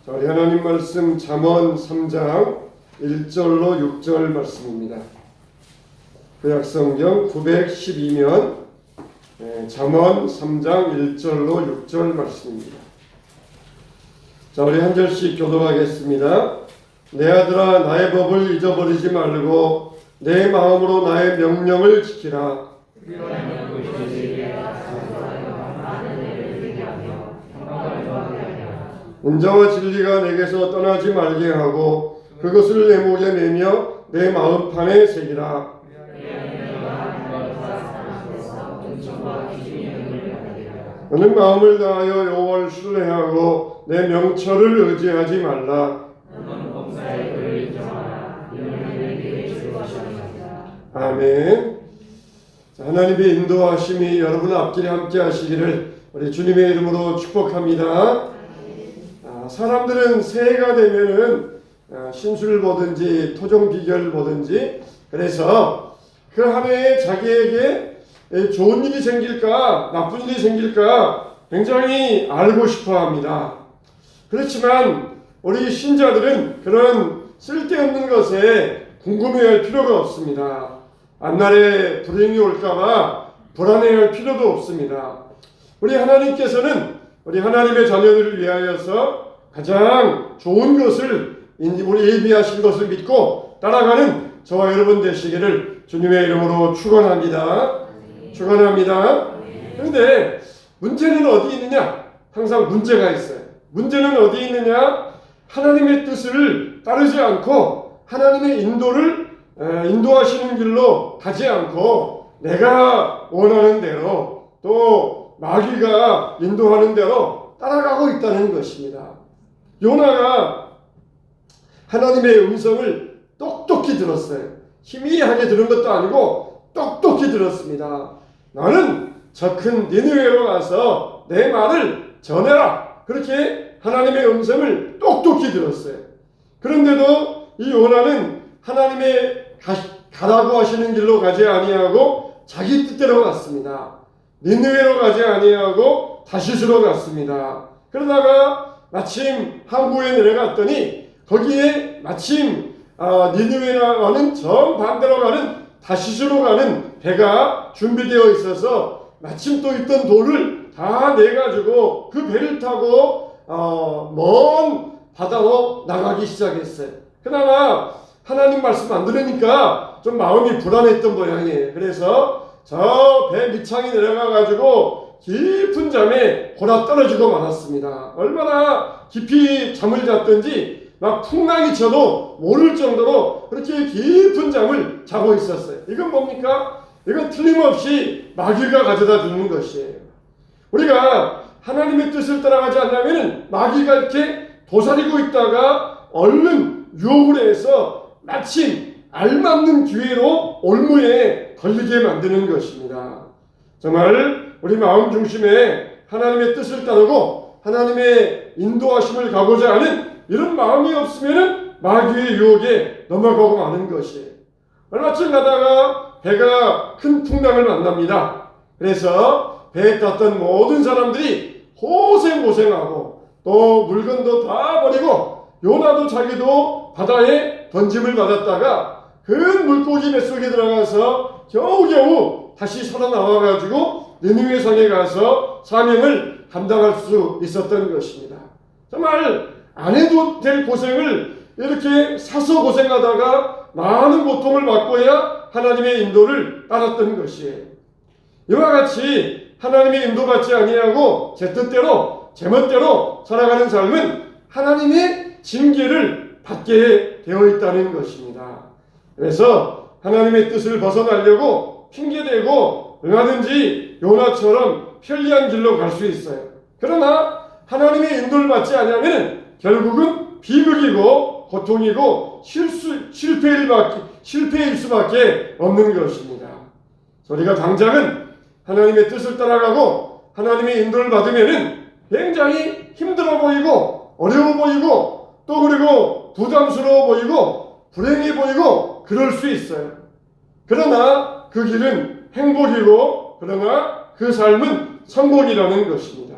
자, 우리 하나님 말씀 잠언 3장 1절로 6절 말씀입니다. 구약성경 912면 잠언 3장 1절로 6절 말씀입니다. 자, 우리 한 절씩 교독하겠습니다. 내 아들아, 나의 법을 잊어버리지 말고 내 마음으로 나의 명령을 지키라. 인자와 진리가 내게서 떠나지 말게 하고 그것을 내 목에 매며 내 마음판에 새기라. 너는 마음을 다하여 여호와를 신뢰하고 내 명철을 의지하지 말라. 아멘. 자, 하나님의 인도하심이 여러분 앞길에 함께 하시기를 우리 주님의 이름으로 축복합니다. 사람들은 새해가 되면은 신수를 보든지 토종 비결을 보든지 그래서 그 한 해에 자기에게 좋은 일이 생길까 나쁜 일이 생길까 굉장히 알고 싶어 합니다. 그렇지만 우리 신자들은 그런 쓸데없는 것에 궁금해할 필요가 없습니다. 앞날에 불행이 올까봐 불안해할 필요도 없습니다. 우리 하나님께서는 우리 하나님의 자녀들을 위하여서 가장 좋은 것을 우리 예비하신 것을 믿고 따라가는 저와 여러분 되시기를 주님의 이름으로 축원합니다. 축원합니다. 그런데 문제는 어디 있느냐? 항상 문제가 있어요. 문제는 어디 있느냐? 하나님의 뜻을 따르지 않고 하나님의 인도하시는 길로 가지 않고 내가 원하는 대로 또 마귀가 인도하는 대로 따라가고 있다는 것입니다. 요나가 하나님의 음성을 똑똑히 들었어요. 희미하게 들은 것도 아니고 똑똑히 들었습니다. 나는 저 큰 니느웨로 가서 내 말을 전해라. 그렇게 하나님의 음성을 똑똑히 들었어요. 그런데도 이 요나는 하나님의 가라고 하시는 길로 가지 아니하고 자기 뜻대로 갔습니다. 니느웨로 가지 아니하고 다시스로 갔습니다. 그러다가 마침 항구에 내려갔더니 거기에 마침 니느웨와는 정반대로 가는 다시스로 가는 배가 준비되어 있어서 마침 또 있던 돌을 다 내가지고 그 배를 타고 먼 바다로 나가기 시작했어요. 그나마 하나님 말씀 안 들으니까 좀 마음이 불안했던 모양이에요. 그래서 저 배 밑창에 내려가가지고 깊은 잠에 골아 떨어지고 말았습니다. 얼마나 깊이 잠을 잤던지 막 풍랑이 쳐도 모를 정도로 그렇게 깊은 잠을 자고 있었어요. 이건 뭡니까? 이건 틀림없이 마귀가 가져다 주는 것이에요. 우리가 하나님의 뜻을 따라가지 않으면 마귀가 이렇게 도사리고 있다가 얼른 유혹을 해서 마침 알맞는 기회로 올무에 걸리게 만드는 것입니다. 정말 우리 마음 중심에 하나님의 뜻을 따르고 하나님의 인도하심을 가고자 하는 이런 마음이 없으면 마귀의 유혹에 넘어가고 마는 것이에요. 얼마쯤 가다가 배가 큰 풍랑을 만납니다. 그래서 배에 탔던 모든 사람들이 고생하고 또 물건도 다 버리고 요나도 자기도 바다에 던짐을 받았다가 큰 물고기 뱃속에 들어가서 겨우겨우 다시 살아나와가지고 니느웨 성에 가서 사명을 감당할 수 있었던 것입니다. 정말 안 해도 될 고생을 이렇게 사서 고생하다가 많은 고통을 받고야 하나님의 인도를 따랐던 것이에요. 이와 같이 하나님의 인도받지 아니하고 제 뜻대로 제 멋대로 살아가는 삶은 하나님의 징계를 받게 되어 있다는 것입니다. 그래서 하나님의 뜻을 벗어나려고 핑계대고 얼마든지 요나처럼 편리한 길로 갈 수 있어요. 그러나 하나님의 인도를 받지 않으면 결국은 비극이고 고통이고 실패일 수밖에 없는 것입니다. 우리가 당장은 하나님의 뜻을 따라가고 하나님의 인도를 받으면 굉장히 힘들어 보이고 어려워 보이고 또 그리고 부담스러워 보이고 불행해 보이고 그럴 수 있어요. 그러나 그 길은 행복이고 그러나 그 삶은 성공이라는 것입니다.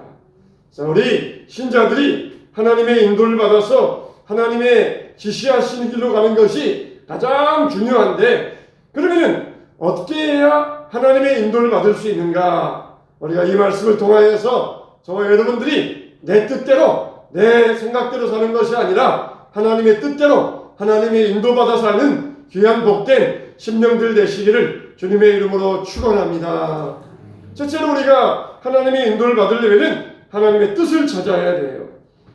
자, 우리 신자들이 하나님의 인도를 받아서 하나님의 지시하시는 길로 가는 것이 가장 중요한데, 그러면은 어떻게 해야 하나님의 인도를 받을 수 있는가? 우리가 이 말씀을 통하여서 저와 여러분들이 내 뜻대로 내 생각대로 사는 것이 아니라 하나님의 뜻대로 하나님의 인도받아 사는 귀한 복된 심령들 되시기를 주님의 이름으로 축원합니다. 첫째로 우리가 하나님의 인도를 받으려면 하나님의 뜻을 찾아야 돼요.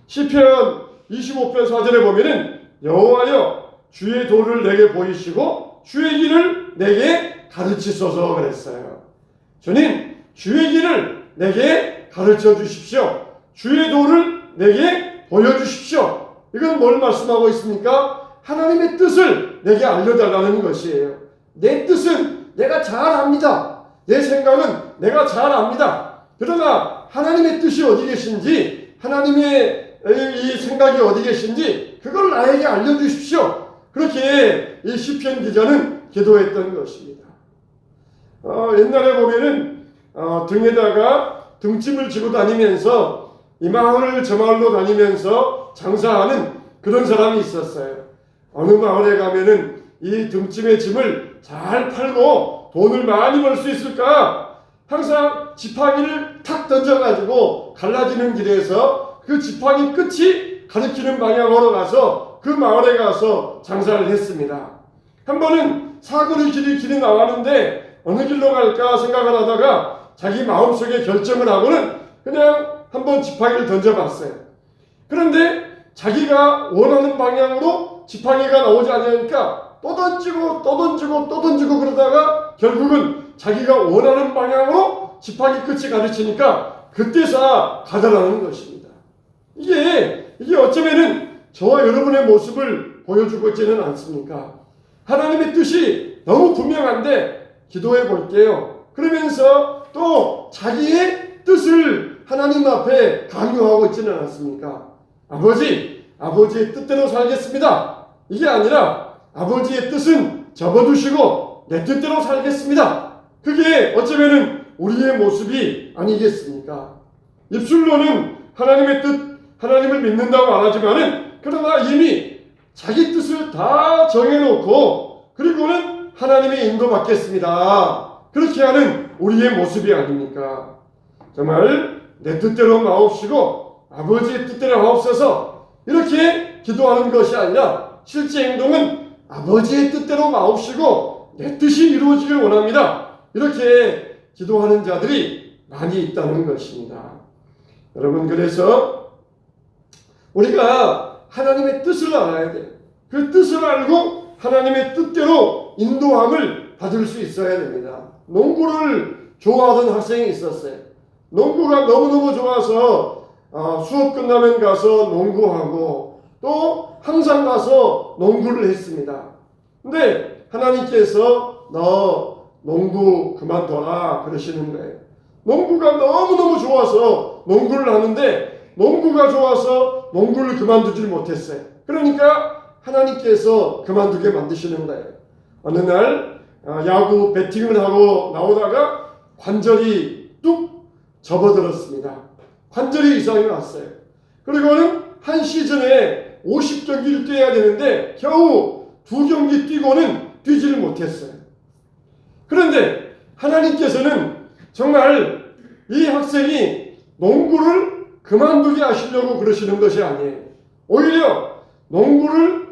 시편 25편 4절에 보면은 여호와여 주의 도를 내게 보이시고 주의 길을 내게 가르치소서 그랬어요. 주님, 주의 길을 내게 가르쳐 주십시오. 주의 도를 내게 보여주십시오. 이건 뭘 말씀하고 있습니까? 하나님의 뜻을 내게 알려달라는 것이에요. 내 뜻은 내가 잘 압니다. 내 생각은 내가 잘 압니다. 그러나 하나님의 뜻이 어디 계신지, 하나님의 이 생각이 어디 계신지 그걸 나에게 알려주십시오. 그렇게 이 시편 기자는 기도했던 것입니다. 옛날에 보면은 등에다가 등짐을 지고 다니면서 이 마을을 저 마을로 다니면서 장사하는 그런 사람이 있었어요. 어느 마을에 가면은 이 등짐의 짐을 잘 팔고 돈을 많이 벌 수 있을까? 항상 지팡이를 탁 던져가지고 갈라지는 길에서 그 지팡이 끝이 가리키는 방향으로 가서 그 마을에 가서 장사를 했습니다. 한 번은 사거리 길이 나왔는데 어느 길로 갈까 생각을 하다가 자기 마음속에 결정을 하고는 그냥 한번 지팡이를 던져봤어요. 그런데 자기가 원하는 방향으로 지팡이가 나오지 않으니까 또 던지고 그러다가 결국은 자기가 원하는 방향으로 지팡이 끝이 가르치니까 그때서 가더라는 것입니다. 이게 어쩌면은 저와 여러분의 모습을 보여주고 있지는 않습니까? 하나님의 뜻이 너무 분명한데 기도해 볼게요. 그러면서 또 자기의 뜻을 하나님 앞에 강요하고 있지는 않습니까? 아버지의 뜻대로 살겠습니다. 이게 아니라 아버지의 뜻은 접어두시고 내 뜻대로 살겠습니다. 그게 어쩌면은 우리의 모습이 아니겠습니까? 입술로는 하나님의 뜻, 하나님을 믿는다고 안 하지만은 그러나 이미 자기 뜻을 다 정해놓고 그리고는 하나님의 인도 받겠습니다. 그렇게 하는 우리의 모습이 아닙니까? 정말 내 뜻대로 마옵시고 아버지의 뜻대로 하옵소서 이렇게 기도하는 것이 아니라 실제 행동은 아버지의 뜻대로 마옵시고 내 뜻이 이루어지길 원합니다. 이렇게 기도하는 자들이 많이 있다는 것입니다. 여러분, 그래서 우리가 하나님의 뜻을 알아야 돼요. 그 뜻을 알고 하나님의 뜻대로 인도함을 받을 수 있어야 됩니다. 농구를 좋아하던 학생이 있었어요. 농구가 너무너무 좋아서 수업 끝나면 가서 농구하고 또 항상 가서 농구를 했습니다. 근데 하나님께서 너 농구 그만둬라 그러시는 거예요. 농구가 너무너무 좋아서 농구를 하는데 농구가 좋아서 농구를 그만두질 못했어요. 그러니까 하나님께서 그만두게 만드시는 거예요. 어느 날 야구 배팅을 하고 나오다가 관절이 뚝 접어들었습니다. 관절이 이상이 왔어요. 그리고는 한 시즌에 50경기를 뛰어야 되는데 겨우 2경기 뛰고는 뛰지를 못했어요. 그런데 하나님께서는 정말 이 학생이 농구를 그만두게 하시려고 그러시는 것이 아니에요. 오히려 농구를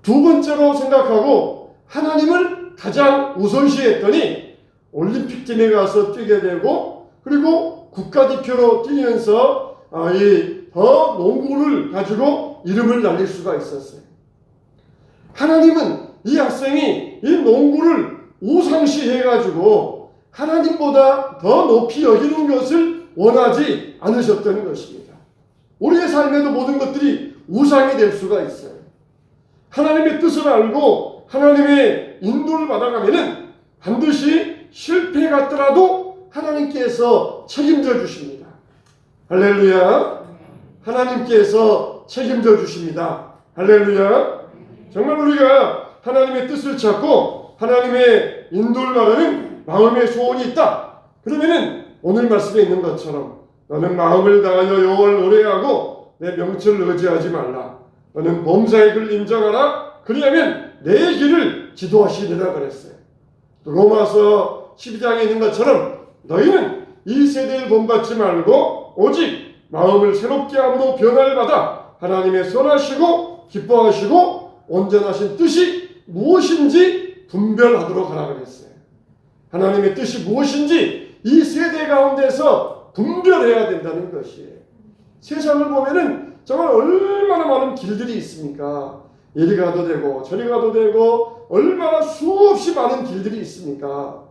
두 번째로 생각하고 하나님을 가장 우선시했더니 올림픽팀에 가서 뛰게 되고 그리고 국가대표로 뛰면서 더 농구를 가지고 이름을 날릴 수가 있었어요. 하나님은 이 학생이 이 농구를 우상시해가지고 하나님보다 더 높이 여기는 것을 원하지 않으셨던 것입니다. 우리의 삶에도 모든 것들이 우상이 될 수가 있어요. 하나님의 뜻을 알고 하나님의 인도를 받아가면은 반드시 실패 같더라도 하나님께서 책임져 주십니다. 할렐루야. 하나님께서 책임져 주십니다. 할렐루야. 정말 우리가 하나님의 뜻을 찾고 하나님의 인도를 바라는 마음의 소원이 있다. 그러면은 오늘 말씀에 있는 것처럼 너는 마음을 다하여 여호와를 의뢰하고 내 명철을 의지하지 말라. 너는 범사의 글을 인정하라. 그리하면 내 길을 지도하시리라 그랬어요. 로마서 12장에 있는 것처럼 너희는 이 세대를 본받지 말고 오직 마음을 새롭게 함으로 변화를 받아 하나님의 선하시고 기뻐하시고 온전하신 뜻이 무엇인지 분별하도록 하라 그랬어요. 하나님의 뜻이 무엇인지 이 세대 가운데서 분별해야 된다는 것이에요. 세상을 보면은 정말 얼마나 많은 길들이 있습니까? 이리 가도 되고 저리 가도 되고 얼마나 수없이 많은 길들이 있습니까?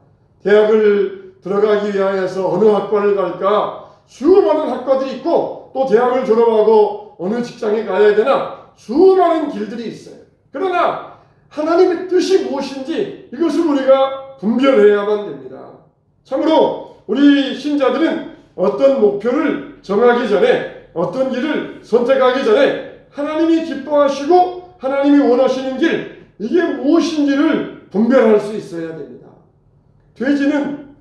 대학을 들어가기 위하여서 어느 학과를 갈까? 수많은 학과들이 있고 또 대학을 졸업하고 어느 직장에 가야 되나? 수많은 길들이 있어요. 그러나 하나님의 뜻이 무엇인지 이것을 우리가 분별해야만 됩니다. 참으로 우리 신자들은 어떤 목표를 정하기 전에 어떤 길을 선택하기 전에 하나님이 기뻐하시고 하나님이 원하시는 길 이게 무엇인지를 분별할 수 있어야 됩니다. 돼지는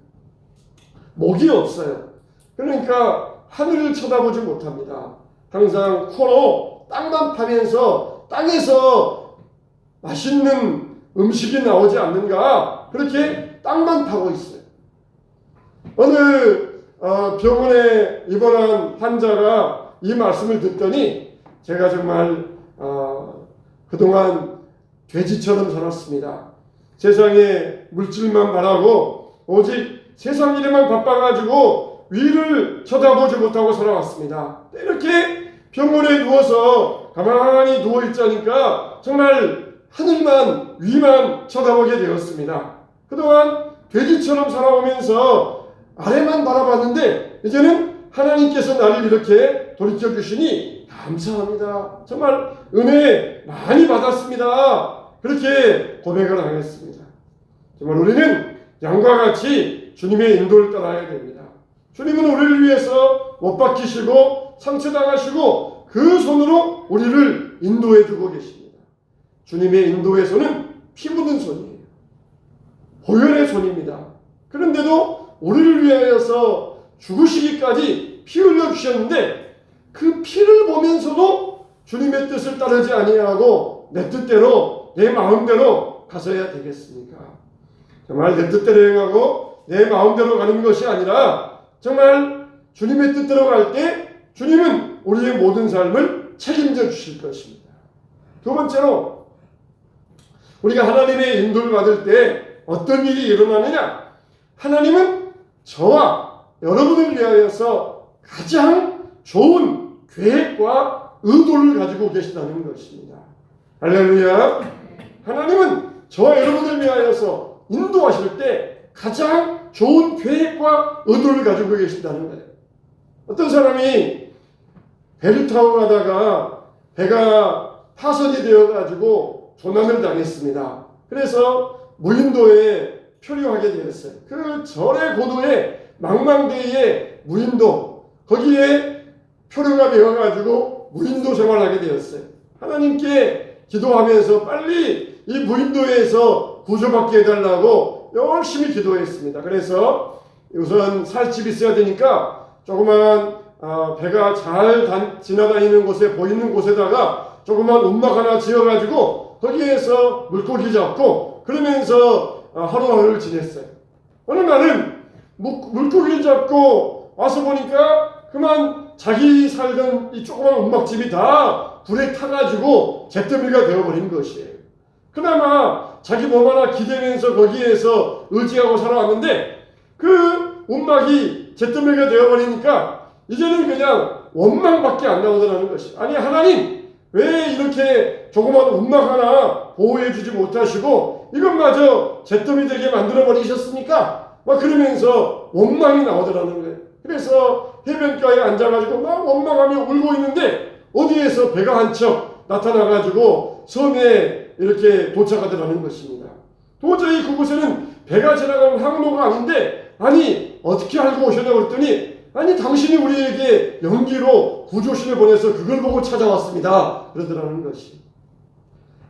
목이 없어요. 그러니까 하늘을 쳐다보지 못합니다. 항상 코로 땅만 파면서 땅에서 맛있는 음식이 나오지 않는가 그렇게 땅만 파고 있어요. 어느 병원에 입원한 환자가 이 말씀을 듣더니 제가 정말 그동안 돼지처럼 살았습니다. 세상에 물질만 바라고 오직 세상 일에만 바빠가지고 위를 쳐다보지 못하고 살아왔습니다. 이렇게 병원에 누워서 가만히 누워있자니까 정말 하늘만 위만 쳐다보게 되었습니다. 그동안 돼지처럼 살아오면서 아래만 바라봤는데 이제는 하나님께서 나를 이렇게 돌이켜주시니 감사합니다. 정말 은혜 많이 받았습니다. 그렇게 고백을 하겠습니다. 정말 우리는 양과 같이 주님의 인도를 따라야 됩니다. 주님은 우리를 위해서 못 박히시고 상처당하시고 그 손으로 우리를 인도해 주고 계십니다. 주님의 인도의 손은 피 묻은 손이에요. 보혈의 손입니다. 그런데도 우리를 위하여서 죽으시기까지 피 흘려 주셨는데 그 피를 보면서도 주님의 뜻을 따르지 아니하고 내 뜻대로 내 마음대로 가서야 되겠습니까? 정말 내 뜻대로 행하고 내 마음대로 가는 것이 아니라 정말 주님의 뜻대로 갈 때 주님은 우리의 모든 삶을 책임져 주실 것입니다. 두 번째로 우리가 하나님의 인도를 받을 때 어떤 일이 일어나느냐? 하나님은 저와 여러분을 위하여서 가장 좋은 계획과 의도를 가지고 계시다는 것입니다. 할렐루야. 하나님은 저와 여러분을 위하여서 인도하실 때 가장 좋은 계획과 의도를 가지고 계신다는 거예요. 어떤 사람이 배를 타고 가다가 배가 파손이 되어가지고 조난을 당했습니다. 그래서 무인도에 표류하게 되었어요. 그 절의 고도에 망망대해의 무인도 거기에 표류가 되어가지고 무인도 생활하게 되었어요. 하나님께 기도하면서 빨리 이 무인도에서 구조받게 해달라고 열심히 기도했습니다. 그래서 우선 살 집이 있어야 되니까 조그만 배가 잘 지나다니는 곳에 보이는 곳에다가 조그만 움막 하나 지어가지고 거기에서 물고기 잡고 그러면서 하루하루를 지냈어요. 어느 날은 물고기를 잡고 와서 보니까 그만 자기 살던 이 조그만 움막집이 다 불에 타가지고 잿더미가 되어버린 것이에요. 그나마 자기 몸 하나 기대면서 거기에서 의지하고 살아왔는데 그 움막이 잿더미가 되어버리니까 이제는 그냥 원망밖에 안 나오더라는 것이. 아니 하나님 왜 이렇게 조그만 움막 하나 보호해주지 못하시고 이것마저 잿더미 되게 만들어버리셨습니까? 막 그러면서 원망이 나오더라는 거예요. 그래서 해변가에 앉아가지고 막 원망하며 울고 있는데 어디에서 배가 한 척 나타나가지고 섬에 이렇게 도착하더라는 것입니다. 도저히 그곳에는 배가 지나가는 항로가 아닌데 아니 어떻게 알고 오셨냐고 그랬더니 아니 당신이 우리에게 연기로 구조신을 보내서 그걸 보고 찾아왔습니다. 그러더라는 것이.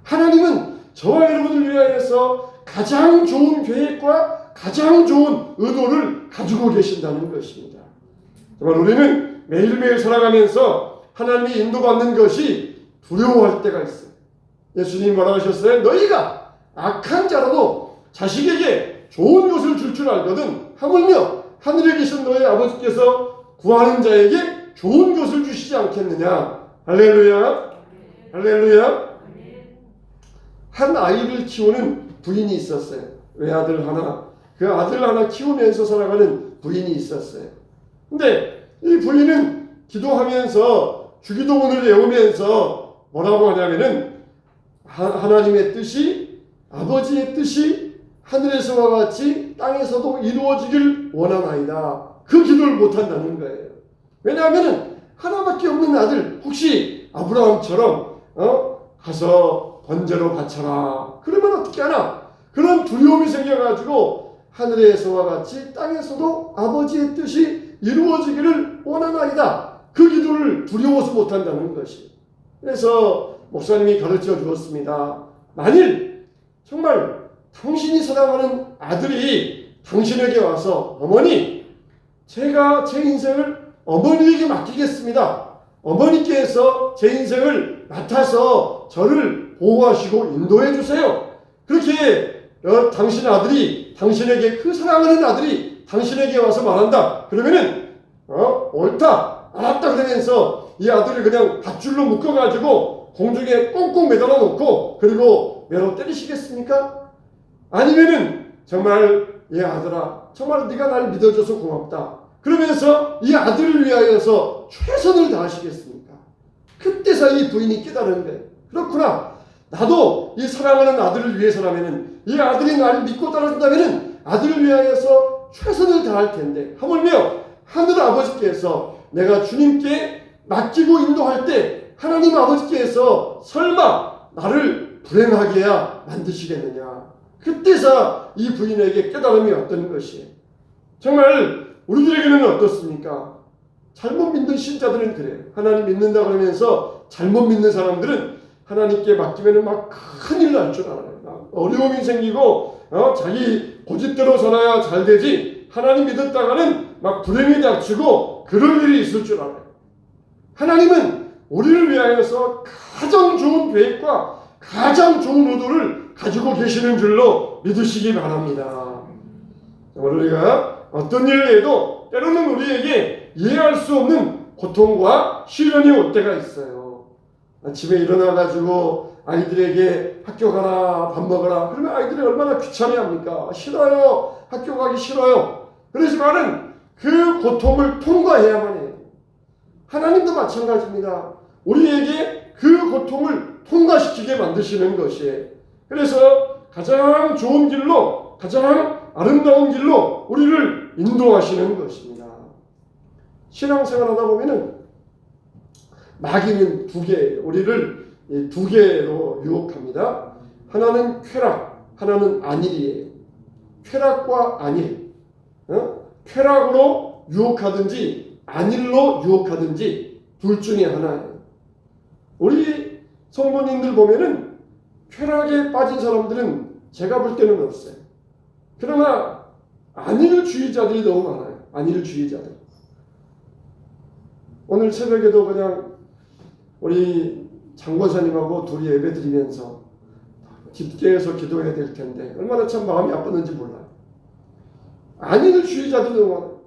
하나님은 저와 여러분을 위하여서 가장 좋은 계획과 가장 좋은 의도를 가지고 계신다는 것입니다. 정말 우리는 매일매일 살아가면서 하나님이 인도받는 것이 두려워할 때가 있어요. 예수님이 뭐라고 하셨어요? 너희가 악한 자라도 자식에게 좋은 것을 줄 줄 알거든 하물며 하늘에 계신 너희 아버지께서 구하는 자에게 좋은 것을 주시지 않겠느냐. 할렐루야. 할렐루야. 한 아이를 키우는 부인이 있었어요. 외아들 하나, 그 아들 하나 키우면서 살아가는 부인이 있었어요. 근데 이 부인은 기도하면서 주기도문을 외우면서 뭐라고 하냐면은 하나님의 뜻이, 아버지의 뜻이 하늘에서와 같이 땅에서도 이루어지길 원하나이다. 그 기도를 못한다는 거예요. 왜냐하면 하나밖에 없는 아들, 혹시 아브라함처럼 가서 번제로 바쳐라. 그러면 어떻게 하나? 그런 두려움이 생겨가지고 하늘에서와 같이 땅에서도 아버지의 뜻이 이루어지기를 원하나이다. 그 기도를 두려워서 못한다는 것이. 그래서 목사님이 가르쳐 주었습니다. 만일 정말 당신이 사랑하는 아들이 당신에게 와서 어머니, 제가 제 인생을 어머니에게 맡기겠습니다. 어머니께서 제 인생을 맡아서 저를 보호하시고 인도해 주세요. 그렇게 당신 아들이 당신에게, 그 사랑하는 아들이 당신에게 와서 말한다. 그러면은 옳다, 알았다 그러면서 이 아들을 그냥 밧줄로 묶어가지고 공중에 꽁꽁 매달아 놓고 그리고 매로 때리시겠습니까? 아니면은 정말 이 아들아, 정말 네가 날 믿어줘서 고맙다. 그러면서 이 아들을 위하여서 최선을 다하시겠습니까? 그때서 이 부인이 깨달은 거예요. 그렇구나. 나도 이 사랑하는 아들을 위해서라면은, 이 아들이 나를 믿고 따라준다면은 아들을 위하여서 최선을 다할 텐데, 하물며 하늘 아버지께서 내가 주님께 맡기고 인도할 때 하나님 아버지께서 설마 나를 불행하게야 만드시겠느냐. 그때서 이 부인에게 깨달음이 왔던 것이에요. 정말 우리들에게는 어떻습니까? 잘못 믿는 신자들은 그래요. 하나님 믿는다 그러면서 잘못 믿는 사람들은 하나님께 맡기면 막 큰일 날 줄 알아요. 막 어려움이 생기고 자기 고집대로 살아야 잘 되지, 하나님 믿었다가는 막 불행이 닥치고 그럴 일이 있을 줄 알아요. 하나님은 우리를 위하여서 가장 좋은 계획과 가장 좋은 의도를 가지고 계시는 줄로 믿으시기 바랍니다. 우리가 어떤 일을 해도 때로는 우리에게 이해할 수 없는 고통과 시련이 올 때가 있어요. 아침에 일어나가지고 아이들에게 학교 가라, 밥 먹어라. 그러면 아이들이 얼마나 귀찮아합니까? 싫어요. 학교 가기 싫어요. 그렇지만은 그 고통을 통과해야만 해요. 하나님도 마찬가지입니다. 우리에게 그 고통을 통과시키게 만드시는 것이에요. 그래서 가장 좋은 길로, 가장 아름다운 길로 우리를 인도하시는 것입니다. 신앙생활 하다 보면은 마귀는 두 개예요. 우리를 두 개로 유혹합니다. 하나는 쾌락, 하나는 안일이에요. 쾌락과 안일. 쾌락으로 유혹하든지 안일로 유혹하든지 둘 중에 하나예요. 우리 성도님들 보면은 쾌락에 빠진 사람들은 제가 볼 때는 없어요. 그러나 안일주의자들이 너무 많아요. 안일주의자들. 오늘 새벽에도 그냥 우리 장권사님하고 둘이 예배 드리면서 집계해서 기도해야 될 텐데 얼마나 참 마음이 아팠는지 몰라요. 안일주의자들이 너무 많아요.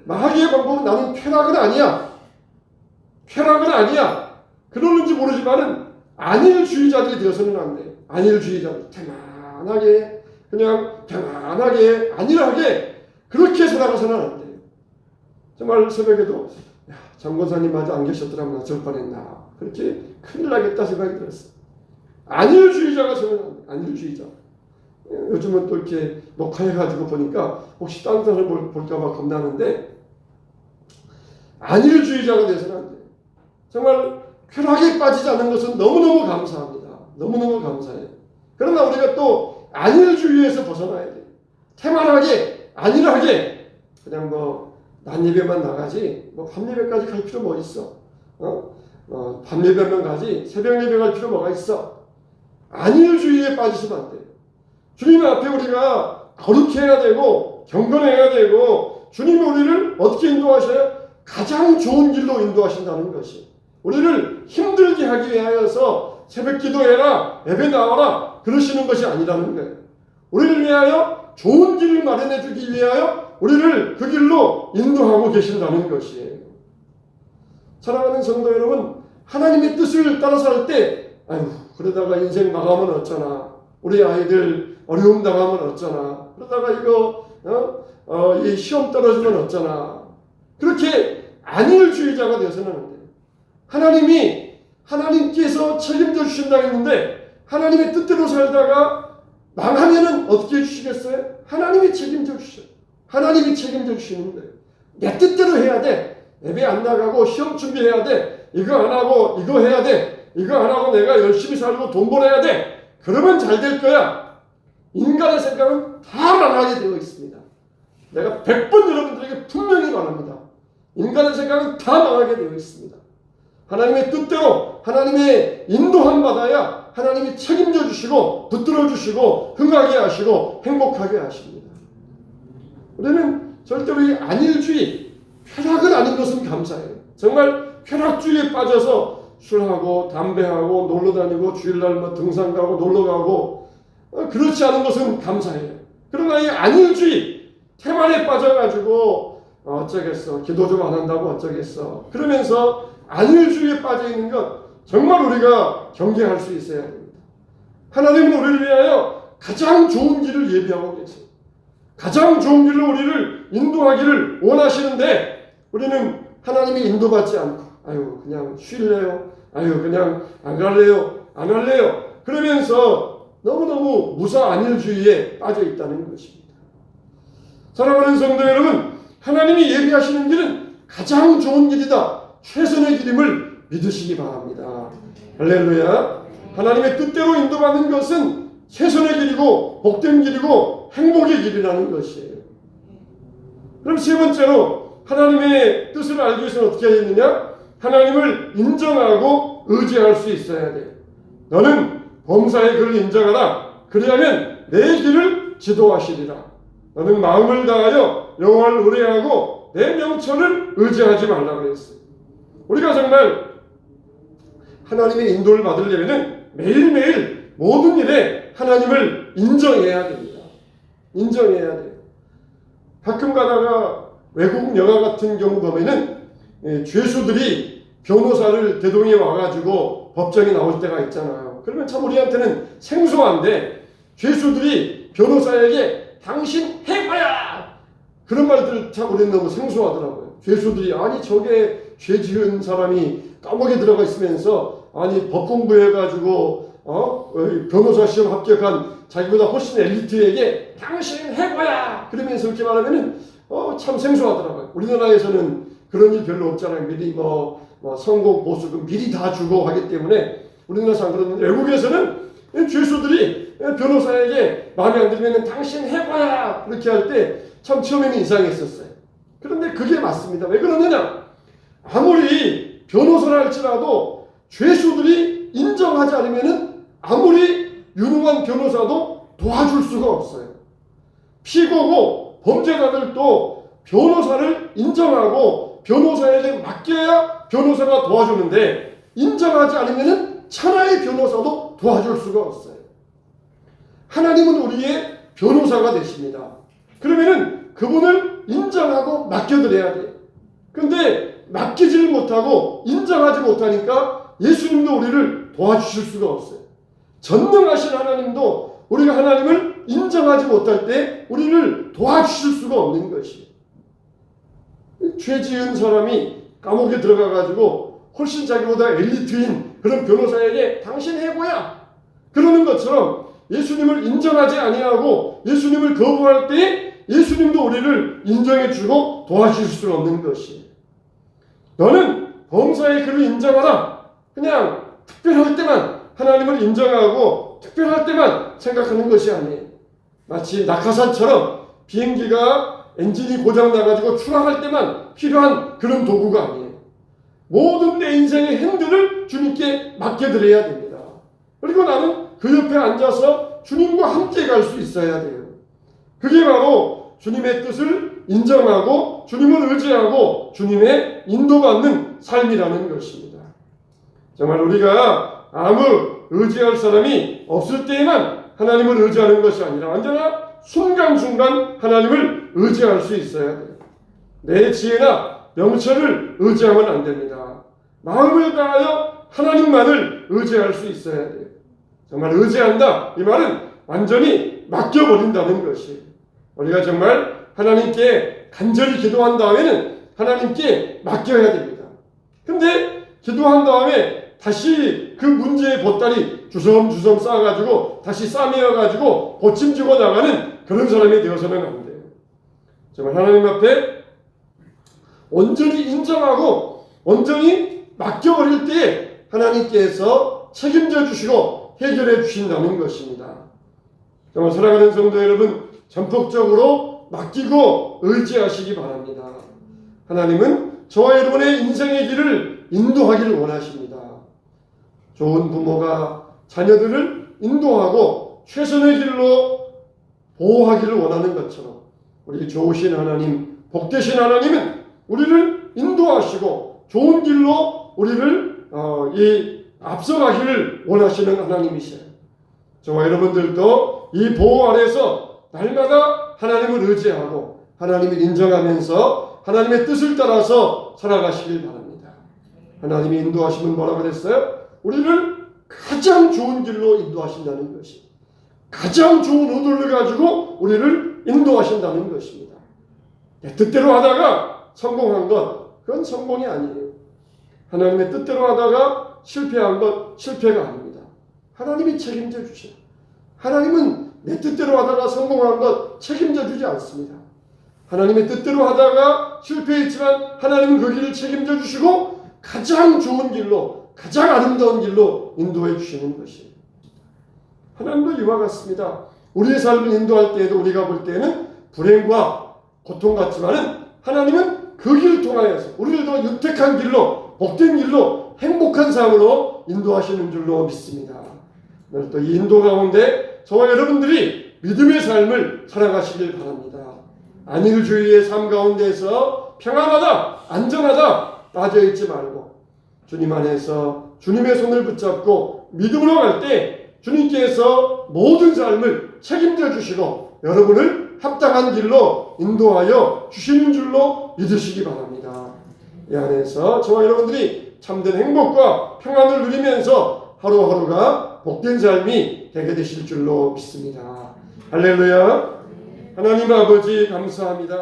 마귀의 방법은 나는 쾌락은 아니야. 쾌락은 아니야. 그러는지 모르지만은 안일주의자들이 되어서는 안 돼. 안일주의자들. 편안하게, 그냥 편안하게, 안일하게 그렇게 살아가서는 안 돼요. 정말 새벽에도 장권사님 마저 안 계셨더라면 어쩔 뻔했나. 그렇게 큰일 나겠다 생각이 들었어요. 안일주의자가 되면 안 돼. 안일주의자. 요즘은 또 이렇게 녹화해가지고 보니까 혹시 다른 사람을 볼까봐 겁나는데 안일주의자가 돼서는 안 돼요. 정말 쾌락에 빠지지 않는 것은 너무너무 감사합니다. 너무너무 감사해요. 그러나 우리가 또 안일주의에서 벗어나야 돼요. 태만하게, 안일하게 그냥 낮 예배만 나가지 밤 예배까지 갈 필요 뭐 있어? 밤 예배만 가지 새벽 예배 갈 필요 뭐가 있어? 안일주의에 빠지시면 안 돼요. 주님 앞에 우리가 거룩해야 되고 경건해야 되고 주님이 우리를 어떻게 인도하셔요? 가장 좋은 길로 인도하신다는 것이, 우리를 힘들게 하기 위하여서 새벽 기도해라, 예배 나와라 그러시는 것이 아니라는 거예요. 우리를 위하여 좋은 길을 마련해 주기 위하여 우리를 그 길로 인도하고 계신다는 것이에요. 사랑하는 성도 여러분, 하나님의 뜻을 따라 살 때, 아유 그러다가 인생 망하면 어쩌나, 우리 아이들 어려움 당하면 어쩌나, 그러다가 이 시험 떨어지면 어쩌나, 그렇게 안일주의자가 되어서는 안 돼요. 하나님께서 책임져 주신다 했는데 하나님의 뜻대로 살다가 망하면은 어떻게 해주시겠어요? 하나님이 책임져 주셔요. 하나님이 책임져 주시는 거예요. 내 뜻대로 해야 돼. 예배 안 나가고 시험 준비해야 돼. 이거 안 하고 이거 해야 돼. 이거 안 하고 내가 열심히 살고 돈 벌어야 돼. 그러면 잘 될 거야. 인간의 생각은 다 망하게 되어 있습니다. 내가 100번 여러분들에게 분명히 말합니다. 인간의 생각은 다 망하게 되어 있습니다. 하나님의 뜻대로 하나님의 인도함 받아야 하나님이 책임져 주시고 붙들어 주시고 흥하게 하시고 행복하게 하십니다. 우리는 절대로 이 안일주의, 쾌락은 아닌 것은 감사해요. 정말 쾌락주의에 빠져서 술하고 담배하고 놀러다니고 주일날 등산 가고 놀러가고 그렇지 않은 것은 감사해요. 그러나 이 안일주의, 태만에 빠져가지고 어쩌겠어, 기도 좀 안 한다고 어쩌겠어, 그러면서 안일주의에 빠져있는 것 정말 우리가 경계할 수 있어야 됩니다. 하나님은 우리를 위하여 가장 좋은 길을 예비하고 계세요. 가장 좋은 길로 우리를 인도하기를 원하시는데 우리는 하나님이 인도받지 않고 아유 그냥 쉴래요, 아유 그냥 안 갈래요, 안 할래요 그러면서 너무너무 무사 안일주의에 빠져 있다는 것입니다. 사랑하는 성도 여러분, 하나님이 예비하시는 길은 가장 좋은 길이다, 최선의 길임을 믿으시기 바랍니다. 할렐루야. 하나님의 뜻대로 인도받는 것은 최선의 길이고 복된 길이고 행복의 길이라는 것이에요. 그럼 세 번째로 하나님의 뜻을 알기 위해서는 어떻게 해야 되느냐? 하나님을 인정하고 의지할 수 있어야 돼요. 너는 범사의 그를 인정하라. 그리하면 내 길을 지도하시리라. 너는 마음을 다하여 여호와를 의뢰하고 내 명철을 의지하지 말라 그랬어요. 우리가 정말 하나님의 인도를 받으려면 매일매일 모든 일에 하나님을 인정해야 됩니다. 인정해야 돼요. 가끔 가다가 외국 영화 같은 경우 보면은 죄수들이 변호사를 대동해 와가지고 법정에 나올 때가 있잖아요. 그러면 참 우리한테는 생소한데 죄수들이 변호사에게 당신 해봐야 그런 말들 참 우리는 너무 생소하더라고요. 죄수들이 아니 저게 죄 지은 사람이 감옥에 들어가 있으면서 아니 법 공부해가지고 변호사 시험 합격한 자기보다 훨씬 엘리트에게 당신 해봐야 그러면서 이렇게 말하면은 참 생소하더라고요. 우리나라에서는 그런 일 별로 없잖아요. 미리 성공 보수금 미리 다 주고 하기 때문에 우리나라에서는 그러는데 외국에서는 죄수들이 변호사에게 마음에 안 들면 당신 해봐야 그렇게 할 때 참 처음에는 이상했었어요. 그런데 그게 맞습니다. 왜 그러느냐? 아무리 변호사라 할지라도 죄수들이 인정하지 않으면은 아무리 유능한 변호사도 도와줄 수가 없어요. 피고고 범죄자들도 변호사를 인정하고 변호사에게 맡겨야 변호사가 도와주는데 인정하지 않으면은 천하의 변호사도 도와줄 수가 없어요. 하나님은 우리의 변호사가 되십니다. 그러면은 그분을 인정하고 맡겨드려야 돼요. 근데 맡기지를 못하고 인정하지 못하니까 예수님도 우리를 도와주실 수가 없어요. 전능하신 하나님도 우리가 하나님을 인정하지 못할 때 우리를 도와주실 수가 없는 것이에요. 죄 지은 사람이 감옥에 들어가가지고 훨씬 자기보다 엘리트인 그런 변호사에게 당신 해고야 그러는 것처럼 예수님을 인정하지 아니하고 예수님을 거부할 때 예수님도 우리를 인정해주고 도와주실 수 없는 것이에요. 너는 범사의 그를 인정하라. 그냥 특별할 때만 하나님을 인정하고 특별할 때만 생각하는 것이 아니에요. 마치 낙하산처럼 비행기가 엔진이 고장나가지고 추락할 때만 필요한 그런 도구가 아니에요. 모든 내 인생의 핸들을 주님께 맡겨드려야 됩니다. 그리고 나는 그 옆에 앉아서 주님과 함께 갈 수 있어야 돼요. 그게 바로 주님의 뜻을 인정하고 주님을 의지하고 주님의 인도받는 삶이라는 것입니다. 정말 우리가 아무 의지할 사람이 없을 때에만 하나님을 의지하는 것이 아니라 언제나 순간순간 하나님을 의지할 수 있어야 돼요. 내 지혜나 명철을 의지하면 안 됩니다. 마음을 다하여 하나님만을 의지할 수 있어야 돼요. 정말 의지한다, 이 말은 완전히 맡겨버린다는 것이에요. 우리가 정말 하나님께 간절히 기도한 다음에는 하나님께 맡겨야 됩니다. 근데 기도한 다음에 다시 그 문제의 보따리 주섬주섬 쌓아가지고 다시 싸매어가지고 고침지고 나가는 그런 사람이 되어서는 안 돼요. 정말 하나님 앞에 온전히 인정하고 온전히 맡겨버릴 때에 하나님께서 책임져 주시고 해결해 주신다는 것입니다. 정말 사랑하는 성도 여러분, 전폭적으로 맡기고 의지하시기 바랍니다. 하나님은 저와 여러분의 인생의 길을 인도하기를 원하십니다. 좋은 부모가 자녀들을 인도하고 최선의 길로 보호하기를 원하는 것처럼 우리 좋으신 하나님, 복되신 하나님은 우리를 인도하시고 좋은 길로 우리를 앞서가기를 원하시는 하나님이세요. 저와 여러분들도 이 보호 아래서 날마다 하나님을 의지하고 하나님을 인정하면서 하나님의 뜻을 따라서 살아가시길 바랍니다. 하나님이 인도하시면 뭐라고 그랬어요? 우리를 가장 좋은 길로 인도하신다는 것이, 가장 좋은 의도를 가지고 우리를 인도하신다는 것입니다. 내 뜻대로 하다가 성공한 것, 그건 성공이 아니에요. 하나님의 뜻대로 하다가 실패한 것, 실패가 아닙니다. 하나님이 책임져 주셔요. 하나님은 내 뜻대로 하다가 성공한 것 책임져 주지 않습니다. 하나님의 뜻대로 하다가 실패했지만 하나님은 그 길을 책임져 주시고 가장 좋은 길로, 가장 아름다운 길로 인도해 주시는 것이에요. 하나님도 이와 같습니다. 우리의 삶을 인도할 때에도 우리가 볼 때는 불행과 고통 같지만은 하나님은 그 길을 통하여서 우리를 더 윤택한 길로, 복된 길로, 행복한 삶으로 인도하시는 줄로 믿습니다. 오늘 또 이 인도 가운데 저와 여러분들이 믿음의 삶을 살아가시길 바랍니다. 안일주의의 삶 가운데서 평안하다, 안전하다 빠져있지 말고 주님 안에서 주님의 손을 붙잡고 믿음으로 갈 때 주님께서 모든 삶을 책임져 주시고 여러분을 합당한 길로 인도하여 주시는 줄로 믿으시기 바랍니다. 이 안에서 저와 여러분들이 참된 행복과 평안을 누리면서 하루하루가 복된 삶이 되게 되실 줄로 믿습니다. 할렐루야. 하나님 아버지 감사합니다.